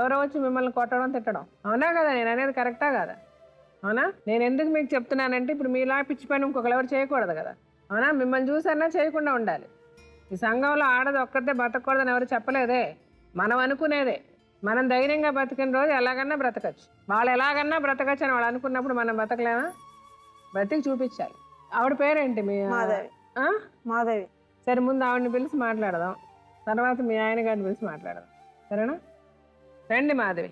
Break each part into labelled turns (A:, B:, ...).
A: ఎవరో వచ్చి మిమ్మల్ని కొట్టడం తిట్టడం. అవునా కదా? నేను అనేది కరెక్టా కదా? అవునా? నేను ఎందుకు మీకు చెప్తున్నానంటే ఇప్పుడు మీలా పిచ్చి పని ఇంకొకరు ఎవరు చేయకూడదు కదా. అవునా? మిమ్మల్ని చూసన్నా చేయకుండా ఉండాలి. ఈ సంఘంలో ఆడది ఒక్కరితే బతకూడదని ఎవరు చెప్పలేదే, మనం అనుకునేదే. మనం ధైర్యంగా బతికిన రోజు ఎలాగన్నా బ్రతకచ్చు. వాళ్ళు ఎలాగన్నా బ్రతకచ్చు అని వాళ్ళు అనుకున్నప్పుడు మనం బతకలేమా? బ్రతికి చూపించాలి. ఆవిడ పేరేంటి? మీ
B: మాధవి.
A: సరే, ముందు ఆవిడని పిలిచి మాట్లాడదాం, తర్వాత మీ ఆయన గారిని పిలిచి మాట్లాడదాం. సరేనా? రండి మాధవి.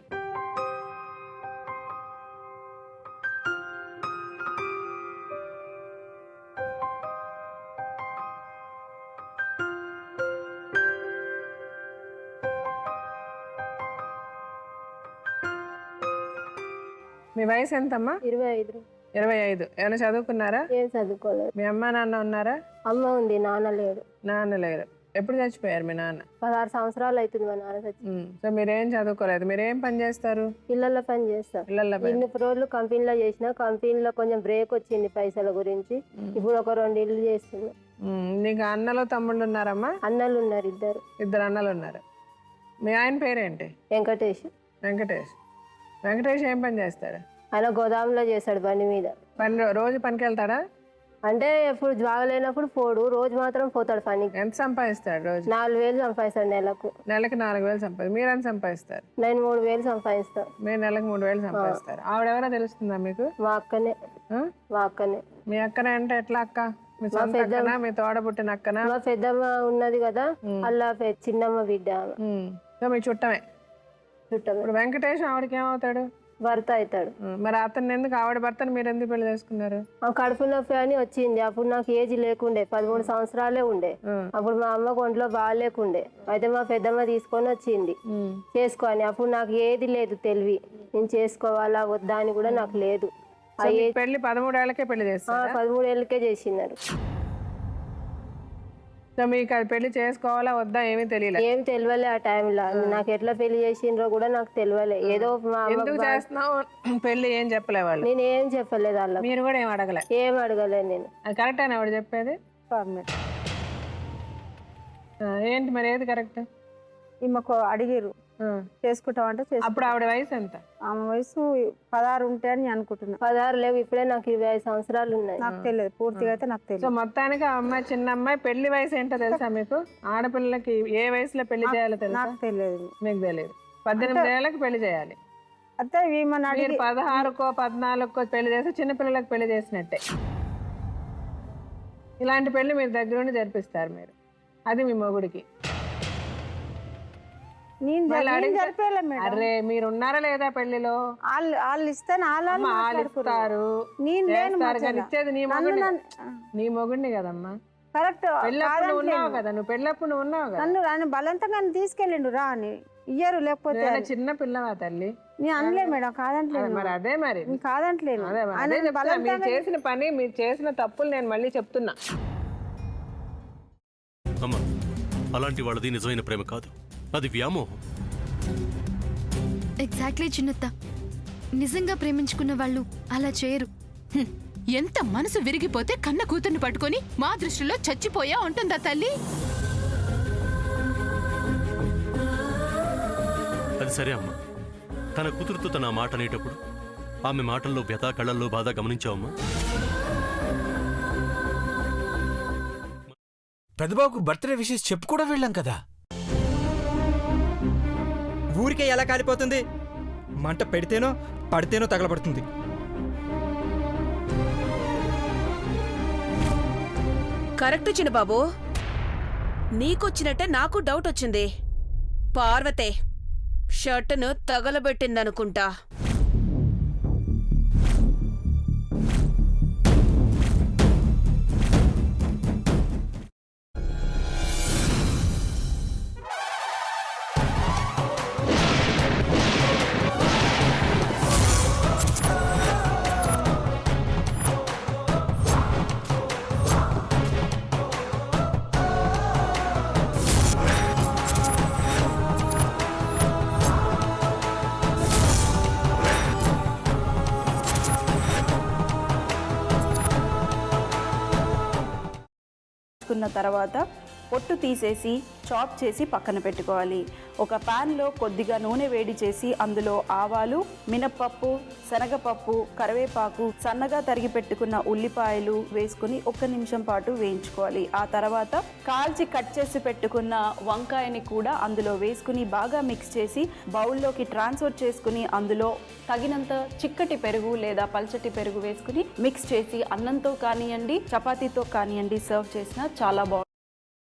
A: మీ వయసు ఎంతమ్మా?
B: 25.
A: 25. ఏమైనా చదువుకున్నారా?
B: ఏం చదువుకోలేదు.
A: మీ అమ్మ నాన్న ఉన్నారా?
B: అమ్మ ఉంది, నాన్న లేడు.
A: నాన్న లేరు. ఎప్పుడు చచ్చిపోయారు మీ నాన్న?
B: 16 సంవత్సరాలు అవుతుంది మా నాన్న చచ్చి.
A: సో మీరేం చదువుకోలేదు. మీరేం పని చేస్తారు?
B: పిల్లల పని చేస్తా.
A: పిల్లల పని.
B: ఇన్ని రోజులు కంపెనీలో చేసిన, కంపెనీలో కొంచెం బ్రేక్ వచ్చింది పైసల గురించి. ఇప్పుడు ఒక 2 ఇళ్ళు చేస్తున్నా.
A: నీకు అన్నలు తమ్ముళ్ళు ఉన్నారమ్మా?
B: అన్నలు ఉన్నారు, 2.
A: 2 అన్నలు ఉన్నారు. మీ ఆయన పేరేంటి?
B: వెంకటేష్.
A: వెంకటేష్. వెంకటేష్ ఏం పని చేస్తాడు?
B: ఆయన గోదాంలో చేస్తాడు, బండి మీద.
A: రోజు పనికి వెళ్తాడా?
B: అంటే ఎప్పుడు బాగలేనప్పుడు పోడు, రోజు మాత్రం పోతాడు పనికి.
A: ఎంత సంపాదిస్తాడు రోజు?
B: 4,000 సంపాదిస్తాడు నెలకు.
A: నెలకి 4,000 సంపాది. మీరెంత సంపాదిస్తారు?
B: నేను 3,000 సంపాదిస్తా.
A: మీరు నెలకు 3,000 సంపాదిస్తారు. ఆవిడెవరో తెలుస్తుందా మీకు?
B: మా అక్కనే. మా అక్కనే.
A: మీ అక్కనే అంటే ఎట్లా అక్క? మీ సొంత అక్కనా? మీ తోడబుట్టిన అక్కనా?
B: మా పెద్దమ్మ ఉన్నది కదా, అలా చిన్నమ్మ బిడ్డ.
A: సో మీ చుట్టమే.
B: చుట్టమే.
A: ఇప్పుడు వెంకటేష్ ఆవిడకి ఏమవుతాడు?
B: భర్త అవుతాడు.
A: మరి అతన్ని ఎందుకు, ఆవిడ భర్తను మీరు ఎందుకు పెళ్లి చేసుకున్నారు?
B: కడుపు నొప్పి అని వచ్చింది. అప్పుడు నాకు ఏజ్ లేకుండే, 13 సంవత్సరాలే ఉండే. అప్పుడు మా అమ్మకు ఒంట్లో బాగాలేకుండే. అయితే మా పెద్దమ్మ తీసుకొని వచ్చింది చేసుకోని. అప్పుడు నాకు ఏది లేదు తెలివి, నేను చేసుకోవాలా వద్దా అని కూడా నాకు లేదు.
A: పెళ్లి 13 ఏళ్ళకే పెళ్లి చేస్తారు?
B: 13 ఏళ్ళకే చేసినారు.
A: సో మీకు అది పెళ్లి చేసుకోవాలా వద్దా ఏమీ తెలియలేదు?
B: ఏం తెలియలే ఆ టైంలో. నాకు ఎట్లా పెళ్లి చేసిండ్రో కూడా నాకు తెలియలే. ఏదో
A: ఎందుకు చేస్తున్నావు పెళ్లి ఏం చెప్పలే వాళ్ళు?
B: నేను ఏం చెప్పలేదు వాళ్ళకి.
A: మీరు కూడా ఏం అడగలే?
B: ఏం అడగలేదు నేను.
A: అది కరెక్ట్ అని ఆవిడ చెప్పేది? ఏంటి మరి, ఏది కరెక్ట్?
C: ఈమెకు అడిగిరు చేసుకుంటాం అంటే.
A: అప్పుడు ఆవిడ వయసు ఎంత?
C: ఆమె వయసు 16 ఉంటాయి అని అనుకుంటున్నా.
B: 16 లేవు, ఇప్పుడే నాకు 25 సంవత్సరాలు ఉన్నాయి.
C: నాకు తెలియదు పూర్తిగా అయితే, నాకు తెలియదు.
A: సో మొత్తానికి ఆ అమ్మాయి, చిన్న అమ్మాయి పెళ్లి వయసు ఏంటో తెలుసా మీకు? ఆడపిల్లలకి ఏ వయసులో పెళ్లి చేయాలో తెలుసా?
C: నాకు తెలియదు.
A: మీకు తెలియదు. 18 ఏళ్ళకి పెళ్లి చేయాలి.
C: అయితే ఈమెను
A: మీరు 16కో 14కో పెళ్లి చేస్తే చిన్నపిల్లలకు పెళ్లి చేసినట్టే. ఇలాంటి పెళ్లి మీరు దగ్గరుండి జరిపిస్తారు మీరు. అది మీ మొగుడికి. అరే మీరు ఉన్నారా లేదా పెళ్లిలో?
C: వాళ్ళు ఇస్తాను,
A: వాళ్ళు ఇస్తారు. ఇచ్చేది నీ మొగుడిని కదమ్మా.
C: కరెక్ట్.
A: ఉన్నావు కదా, నువ్వు పెళ్ళప్పుడు నువ్వు ఉన్నావు కదా.
C: నన్ను బలంతంగా తీసుకెళ్ళిండు రా అని. ఇయ్యరు లేకపోతే.
A: చిన్న పిల్లవా తల్లి?
C: నేను అనలే మేడం, కాదంటలేదు.
A: మరి అదే మరి
C: కాదంటలేదు.
A: మీరు చేసిన పని, మీరు చేసిన తప్పులు నేను మళ్ళీ చెప్తున్నా.
D: అమ్మా, అలాంటి వాళ్ళది నిజమైన ప్రేమ కాదు, అది వ్యామోహం.
E: ఎగ్జాక్ట్లీ చిన్నత్త. నిజంగా ప్రేమించుకున్న వాళ్ళు అలా చేయరు.
F: ఎంత మనసు విరిగిపోతే కన్న కూతుర్ని పట్టుకొని మా దృష్టిలో చచ్చిపోయా ఉంటుందా తల్లి?
D: అది సరే అమ్మా, తన కూతురుతో తన మాట అనేటప్పుడు ఆమె మాటల్లో వ్యథ, కళ్ళల్లో బాధ గమనించావమ్మా?
G: పెద్దబాబుకు బర్త్డే విషెస్ చెప్పు కూడా వెళ్ళాం కదా.
H: ఊరికే ఎలా కాలిపోతుంది? మంట పెడితేనో పడితేనో తగలబడుతుంది.
I: కరెక్ట్ చిన్నబాబు, నీకొచ్చినట్టే నాకు డౌట్ వచ్చింది. పార్వతే షర్టును తగలబెట్టిందనుకుంటా.
C: తర్వాత
J: పొట్టు తీసేసి చాప్ చేసి పక్కన పెట్టుకోవాలి. ఒక ప్యాన్లో కొద్దిగా నూనె వేడి చేసి అందులో ఆవాలు, మినప్పప్పు, శనగపప్పు, కరివేపాకు, సన్నగా తరిగి పెట్టుకున్న ఉల్లిపాయలు వేసుకుని 1 నిమిషం పాటు వేయించుకోవాలి. ఆ తర్వాత కాల్చి కట్ చేసి పెట్టుకున్న వంకాయని కూడా అందులో వేసుకుని బాగా మిక్స్ చేసి బౌల్లోకి ట్రాన్స్ఫర్ చేసుకుని అందులో తగినంత చిక్కటి పెరుగు లేదా పల్చటి పెరుగు వేసుకుని మిక్స్ చేసి అన్నంతో కానివ్వండి, చపాతీతో కానివ్వండి సర్వ్ చేసినా చాలా బాగుంటుంది.